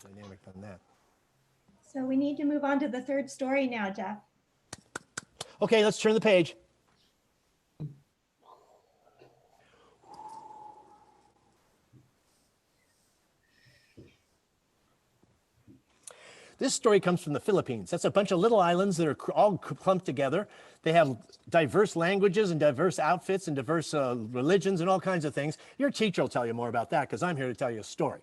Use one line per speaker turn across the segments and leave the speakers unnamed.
dynamic on that.
So we need to move on to the third story now, Jeff.
Okay, let's turn the page. This story comes from the Philippines. That's a bunch of little islands that are all clumped together. They have diverse languages and diverse outfits and diverse religions and all kinds of things. Your teacher will tell you more about that because I'm here to tell you a story.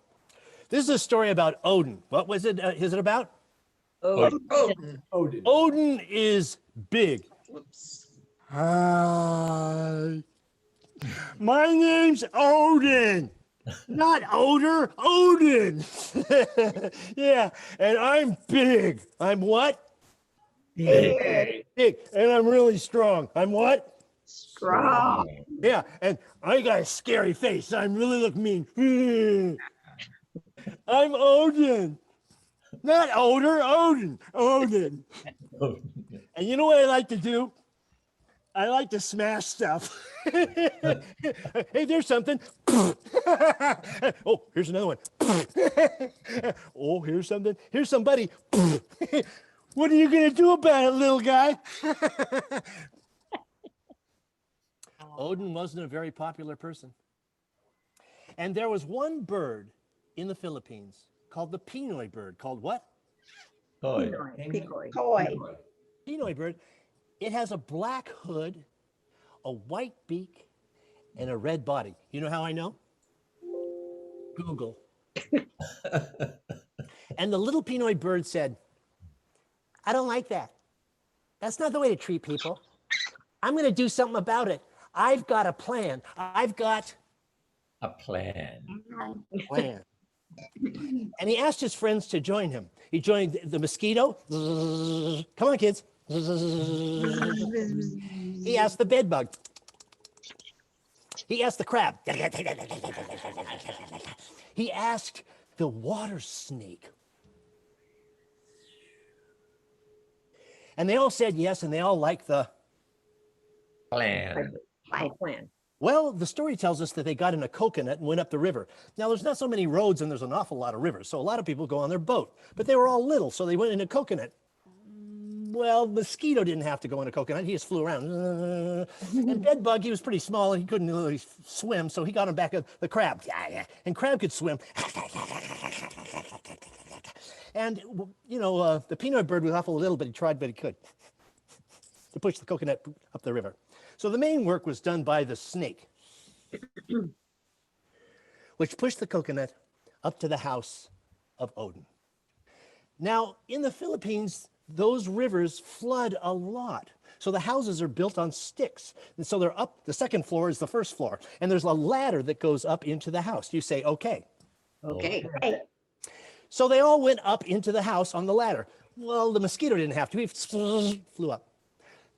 This is a story about Odin. What was it? Is it about?
Odin.
Odin is big.
Whoops.
Hi. My name's Odin. Not odor, Odin. Yeah, and I'm big. I'm what?
Big.
Big. And I'm really strong. I'm what?
Strong.
Yeah, and I got a scary face. I really look mean. I'm Odin. Not odor, Odin. Odin. And you know what I like to do? I like to smash stuff. Hey, there's something. Oh, here's another one. Oh, here's something. Here's somebody. What are you going to do about it, little guy? Odin wasn't a very popular person. And there was one bird in the Philippines called the Pinoy bird. Called what?
Toy.
Pinoy bird. It has a black hood, a white beak, and a red body. You know how I know? Google. And the little Pinoy bird said, I don't like that. That's not the way to treat people. I'm going to do something about it. I've got a plan. I've got
A plan.
a plan. And he asked his friends to join him. He joined the mosquito. Come on, kids. He asked the bed bug. He asked the crab. He asked the water snake. And they all said yes, and they all liked the
Plan.
Plan.
Well, the story tells us that they got in a coconut and went up the river. Now, there's not so many roads and there's an awful lot of rivers, so a lot of people go on their boat. But they were all little, so they went in a coconut. Well, mosquito didn't have to go in a coconut. He just flew around. And bedbug, he was pretty small and he couldn't really swim, so he got on back of the crab. And crab could swim. And, you know, the Pinoy bird was awful little, but he tried, but he could to push the coconut up the river. So the main work was done by the snake, which pushed the coconut up to the house of Odin. Now, in the Philippines, those rivers flood a lot. So the houses are built on sticks. And so they're up, the second floor is the first floor. And there's a ladder that goes up into the house. You say, okay.
Okay.
So they all went up into the house on the ladder. Well, the mosquito didn't have to. He flew up.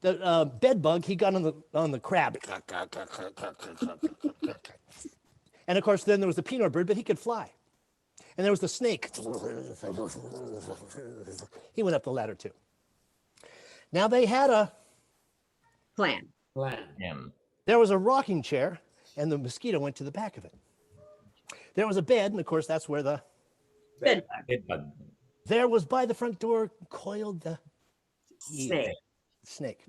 The bed bug, he got on the crab. And of course, then there was the Pinoy bird, but he could fly. And there was the snake. He went up the ladder too. Now they had a
Plan.
There was a rocking chair, and the mosquito went to the back of it. There was a bed, and of course, that's where the
Bed
there was by the front door coiled the
Snake.
snake.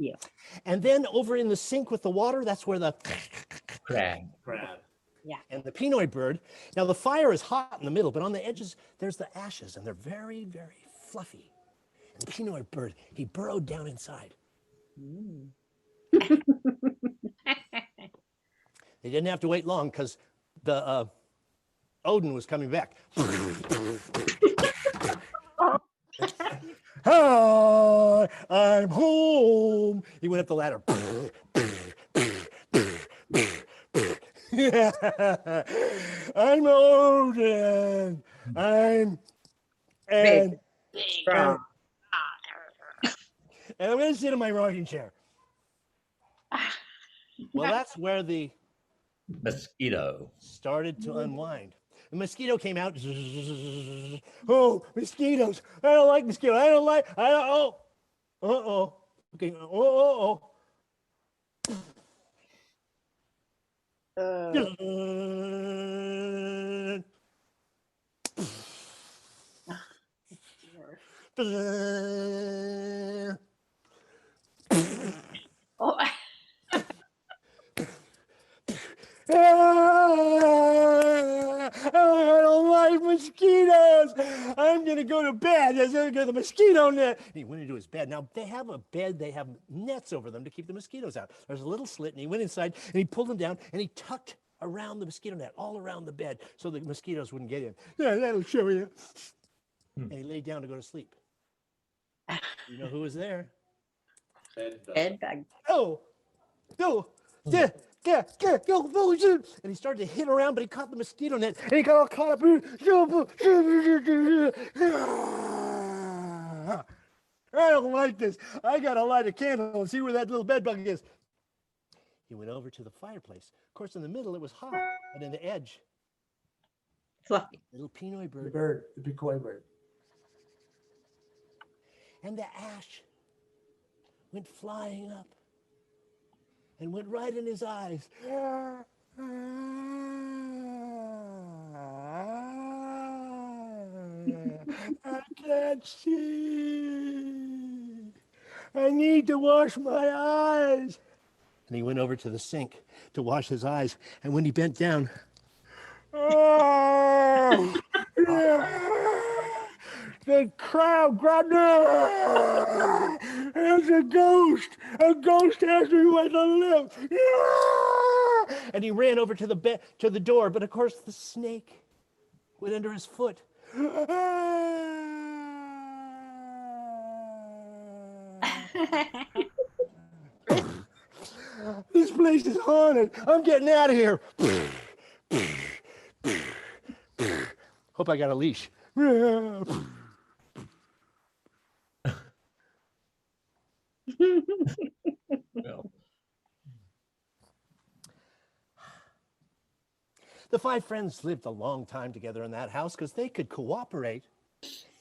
And then over in the sink with the water, that's where the
Crab.
and the Pinoy bird. Now the fire is hot in the middle, but on the edges, there's the ashes, and they're very, very fluffy. And the Pinoy bird, he burrowed down inside. They didn't have to wait long because the Odin was coming back. Hi, I'm home. He went up the ladder. I'm Odin. I'm and
Strong.
and I'm going to sit in my rocking chair. Well, that's where the
Mosquito.
started to unwind. The mosquito came out. Oh, mosquitoes. I don't like mosquitoes. I don't. Oh. Uh-oh. Okay. Oh.
Oh,
I don't like mosquitoes. I'm going to go to bed. There's going to go the mosquito net. And he went into his bed. Now, they have a bed. They have nets over them to keep the mosquitoes out. There's a little slit, and he went inside, and he pulled them down, and he tucked around the mosquito net, all around the bed, so the mosquitoes wouldn't get in. Yeah, that'll show you. And he laid down to go to sleep. You know who was there?
bed bug.
Oh, no, yeah, yeah, yeah, yo, and he started to hit around, but he caught the mosquito net, and he got all caught up. I don't like this. I gotta light a candle and see where that little bed bug is. He went over to the fireplace. Of course, in the middle it was hot, but in the edge,
Fluffy.
little Pinoy bird,
The Pinoy bird.
and the ash went flying up and went right in his eyes. I can't see. I need to wash my eyes. And he went over to the sink to wash his eyes. And when he bent down, the crowd grabbed him. There's a ghost. A ghost has me by the lip. And he ran over to the bed, to the door, but of course the snake went under his foot. This place is haunted. I'm getting out of here. Hope I got a leash.
Well,
The five friends lived a long time together in that house because they could cooperate,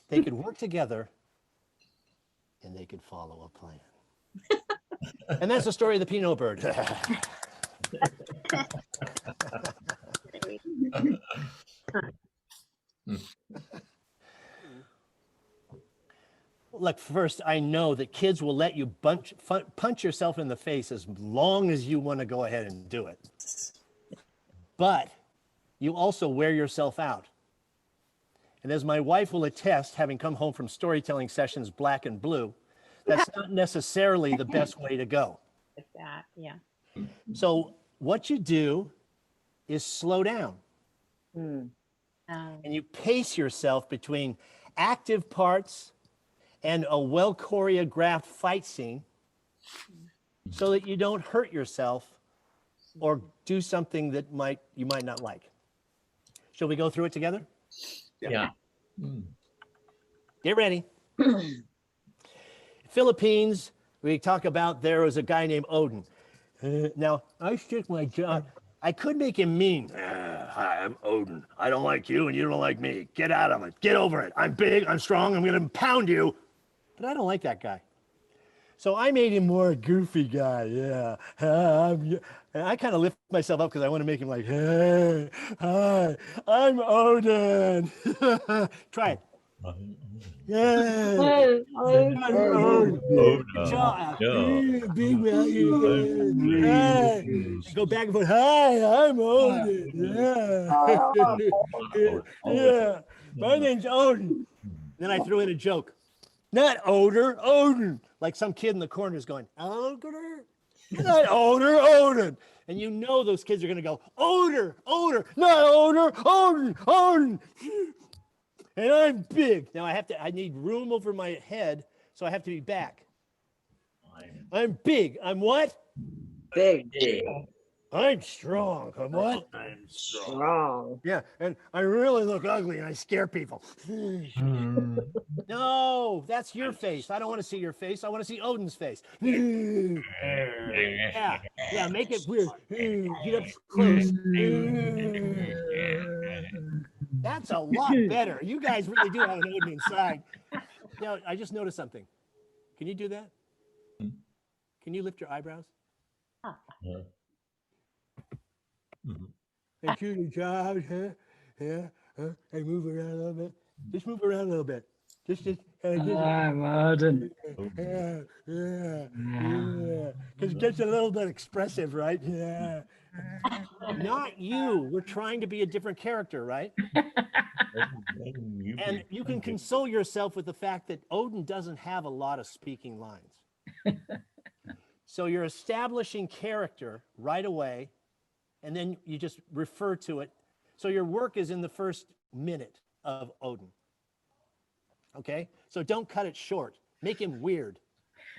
they could work together, and they could follow a plan. And that's the story of the Pinoy bird. Look, first, I know that kids will let you punch yourself in the face as long as you want to go ahead and do it. But you also wear yourself out. And as my wife will attest, having come home from storytelling sessions black and blue, that's not necessarily the best way to go.
Like that, yeah.
So what you do is slow down.
Um,
And you pace yourself between active parts and a well choreographed fight scene so that you don't hurt yourself or do something that you might not like. Shall we go through it together?
yeah.
Get ready. Philippines, we talk about there was a guy named Odon. Now, I stick my jaw. I could make him mean. Hi, I'm Odin. I don't like you and you don't like me. Get out of it. Get over it. I'm big, I'm strong, I'm going to pound you. But I don't like that guy. So I made him more a goofy guy. Yeah. And I kind of lift myself up because I want to make him like, hey, hi, I'm Odin. Try it. Yeah. I'm Odin. Jaw. Big Hey. Go back and forth. Hi, I'm Odin. Yeah. Yeah. My name's Odin. Then I threw in a joke. Not Odor, Odin. Like some kid in the corner is going, Odor? Not Odor, Odin. And you know those kids are going to go, Odor, Odor, not Odor, Odin, Odin. And I'm big. Now I need room over my head, so I have to be back. I'm big. I'm what?
big,
I'm strong. I'm what? I'm
strong.
Yeah, and I really look ugly and I scare people. No, that's your face. I don't want to see your face. I want to see Odin's face. Yeah, yeah, make it weird. Get up close. That's a lot better. You guys really do have an Odin inside. Now, I just noticed something. Can you do that? Can you lift your eyebrows? And do your job, huh? Yeah, and move around a little bit. Just move around a little bit. Just,
I'm Odin.
Because it gets a little bit expressive, right? Yeah. Not you. We're trying to be a different character, right? And you can console yourself with the fact that Odin doesn't have a lot of speaking lines. So you're establishing character right away, and then you just refer to it. So your work is in the first minute of Odin. Okay? So don't cut it short. Make him weird.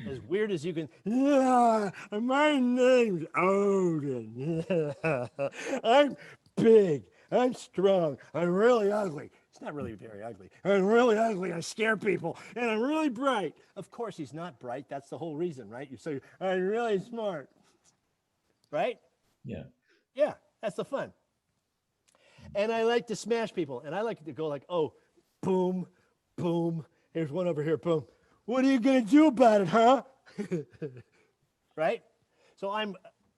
As weird as you can. Yeah, my name's Odin. I'm big. I'm strong. I'm really ugly. It's not really very ugly. I'm really ugly. I scare people. And I'm really bright. Of course, he's not bright. That's the whole reason, right? You say, I'm really smart. Right?
Yeah.
Yeah, that's the fun. And I like to smash people. And I like to go like, oh, boom, boom. Here's one over here, boom. What are you going to do about it, huh? Right? So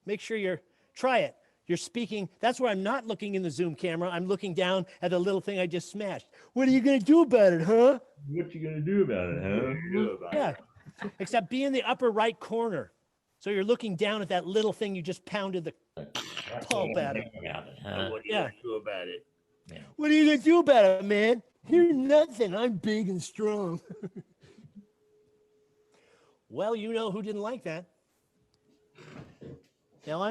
make sure try it. You're speaking. That's where I'm not looking in the Zoom camera. I'm looking down at the little thing I just smashed. What are you going to do about it, huh?
What you gonna do about it, huh?
Yeah. Except be in the upper right corner. So you're looking down at that little thing you just pounded the pulp at it.
What
Yeah.
gonna do about it? Yeah.
What are you going to do about it, man? You're nothing. I'm big and strong. Well, you know who didn't like that. Now,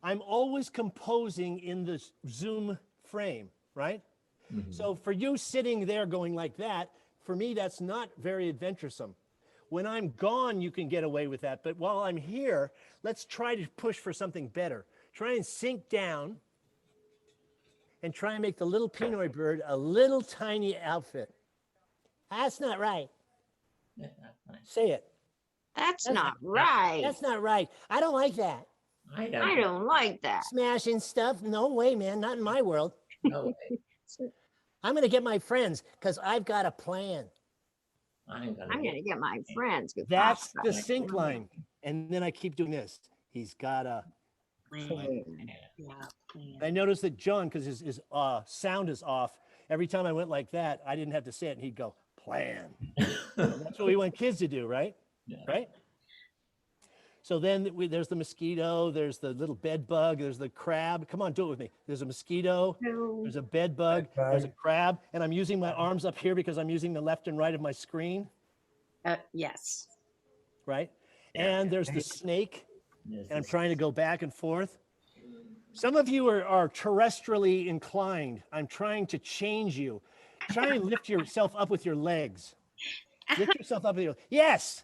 I'm always composing in the Zoom frame, right? So for you sitting there going like that, for me, that's not very adventuresome. When I'm gone, you can get away with that. But while I'm here, let's try to push for something better. Try and sink down and try and make the little Pinoy bird a little tiny outfit. That's not right. Say it.
That's not right.
That's not right. I don't like that.
I
I don't like that.
Smashing stuff. No way, man. Not in my world.
know.
I'm going to get my friends because I've got a plan.
I'm gonna
I'm gonna get my friends. 'cause
That's
I've
the
got a
sync
plan.
line. And then I keep doing this. He's got a.
Plan. Yeah, plan.
I noticed that John, because his sound is off, every time I went like that, I didn't have to say it, and he'd go, plan. And that's what we want kids to do, right?
Yeah.
Right? So then there's the mosquito, there's the little bed bug, there's the crab. Come on, do it with me. There's a mosquito, there's a bed bug, there's a crab, and I'm using my arms up here because I'm using the left and right of my screen,
Yes.
right? And there's the snake,
Yes,
and I'm trying to go back and forth. Some of you are terrestrially inclined. I'm trying to change you. Try and lift yourself up with your legs. Lift yourself up with your, yes.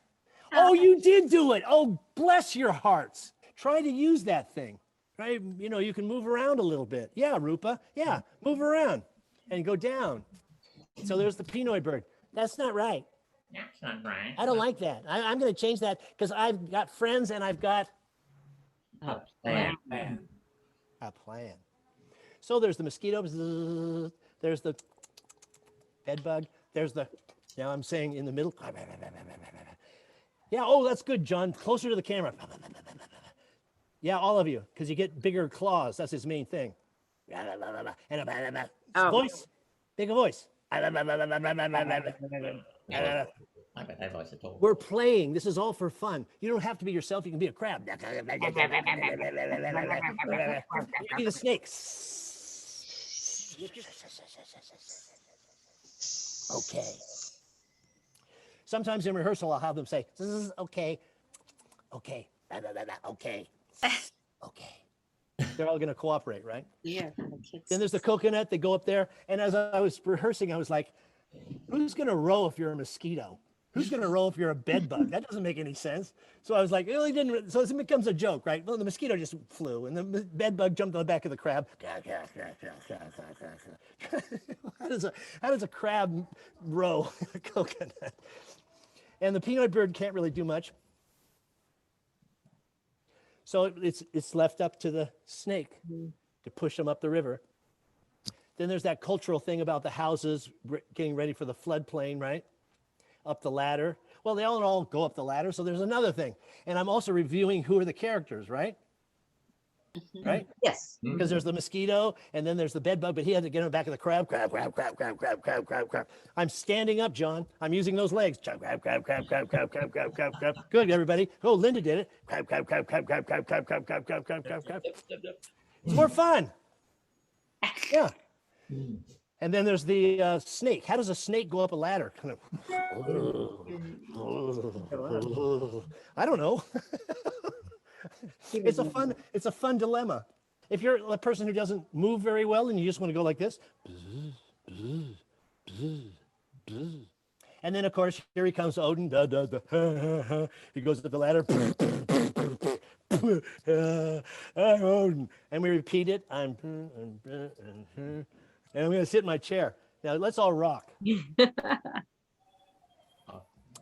Oh, you did do it. Oh, bless your hearts. Try to use that thing. Right? You know, you can move around a little bit. Yeah, Rupa. Yeah, move around and go down. So there's the Pinoy bird. That's not right.
That's not right.
I don't like that. I'm going to change that because I've got friends and I've got
Oh, plan.
a plan. So there's the mosquito. Bzzz, there's the bed bug. There's the, now I'm saying in the middle. Yeah, oh, that's good, John. Closer to the camera. Yeah, all of you, because you get bigger claws. That's his main thing. And a voice, bigger voice.
I bet I voice at all.
We're playing. This is all for fun. You don't have to be yourself. You can be a crab. You can be the snake. Okay. Sometimes in rehearsal, I'll have them say, okay, okay, okay, okay. They're all going to cooperate, right?
Yeah. For the kids.
Then there's the coconut. They go up there. And as I was rehearsing, I was like, who's going to row if you're a mosquito? Who's going to row if you're a bed bug? That doesn't make any sense. So I was like, it really didn't. So it becomes a joke, right? Well, the mosquito just flew and the bed bug jumped on the back of the crab. How does a crab row a coconut? And the Pinoy bird can't really do much. So it's left up to the snake to push them up the river. Then there's that cultural thing about the houses getting ready for the floodplain, right? Up the ladder. Well, they all go up the ladder, so there's another thing. And I'm also reviewing who are the characters, right? right?
Yes.
Because there's the mosquito and then there's the bed bug, but he had to get on the back of the crab. I'm standing up, John. I'm using those legs. Crab. Good, everybody. Oh, Linda did it. Crab. It's more fun. Yeah. And then there's the snake. How does a snake go up a ladder? Kind of. I don't know. It's a fun dilemma. If you're a person who doesn't move very well and you just want to go like this, and then of course here he comes, Odin. He goes up the ladder. I'm Odin, and we repeat it. And I'm going to sit in my chair. Now let's all rock.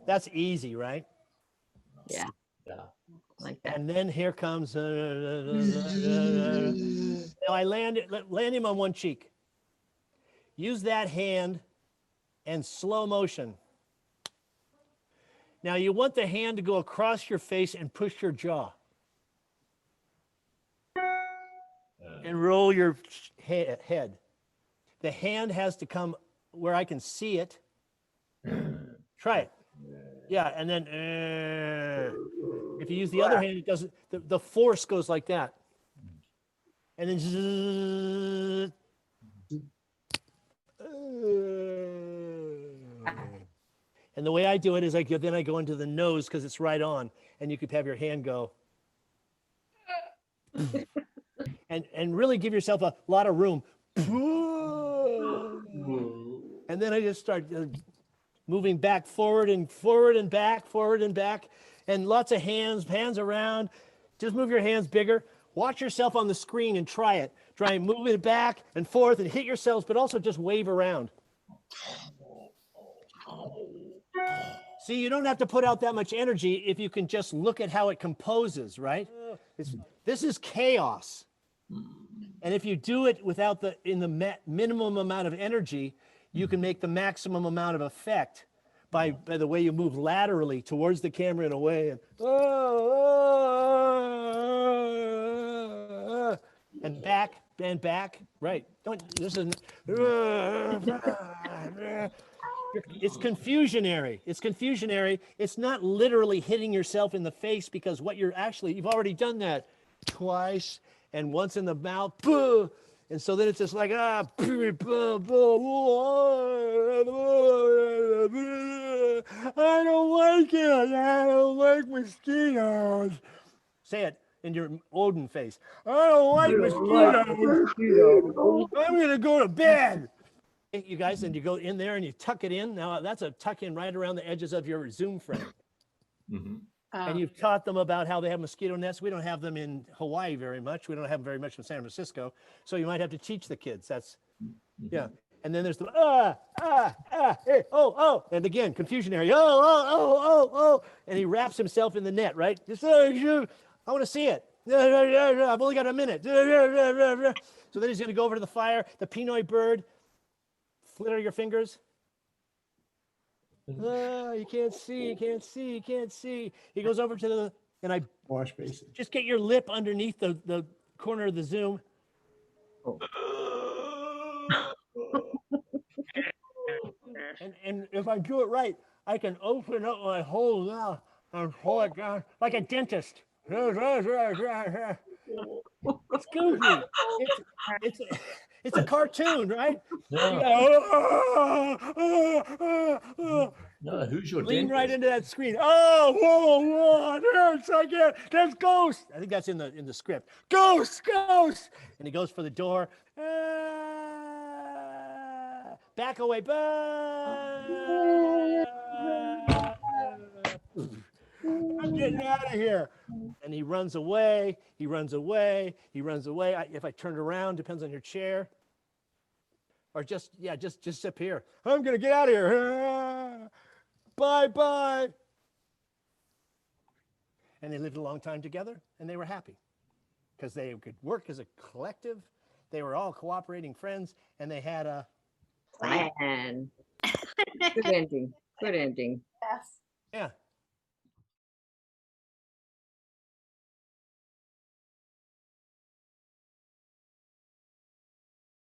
That's easy, right?
Yeah.
Yeah.
Like that.
And then here comes. Now I land him on one cheek. Use that hand and slow motion. Now you want the hand to go across your face and push your jaw. And roll your head. The hand has to come where I can see it. Try it. Yeah, and then if you use the other hand, it doesn't. The force goes like that, and then zzz, and the way I do it is then I go into the nose because it's right on, and you could have your hand go, and really give yourself a lot of room, and then I just start. Moving back, forward and back, and lots of hands around. Just move your hands bigger. Watch yourself on the screen and try it. Try and move it back and forth and hit yourselves, but also just wave around. See, you don't have to put out that much energy if you can just look at how it composes, right? This is chaos. And if you do it without in the minimum amount of energy, you can make the maximum amount of effect by the way you move laterally towards the camera and away and back, right. It's confusionary. It's not literally hitting yourself in the face because you've already done that twice and once in the mouth. And so then it's just like, I don't like it. I don't like mosquitoes. Say it in your Odin face. I don't like mosquitoes. I'm going to go to bed. You guys, and you go in there and you tuck it in. Now, that's a tuck in right around the edges of your Zoom frame. And you've taught them about how they have mosquito nests. We don't have them in Hawaii very much. We don't have them very much in San Francisco. So you might have to teach the kids. Yeah. And then there's the, hey, and again, confusionary, and he wraps himself in the net, right? I want to see it. I've only got a minute. So then he's going to go over to the fire, the Pinoy bird, flitter your fingers. You can't see. He goes over to and I
Wash basin.
just get your lip underneath the corner of the Zoom. And if I do it right, I can open up my whole mouth and pull it down like a dentist. It's goofy. It's a cartoon, right?
No, who's your
Lean
dentist?
right into that screen. Whoa, there's again. There's ghost. I think that's in the script. Ghost. And he goes for the door. Back away. I'm getting out of here. And he runs away. If I turn around, depends on your chair. Or just up here. I'm going to get out of here. Bye. And they lived a long time together, and they were happy because they could work as a collective. They were all cooperating friends, and they had a
Plan. Good ending.
Yes.
yeah.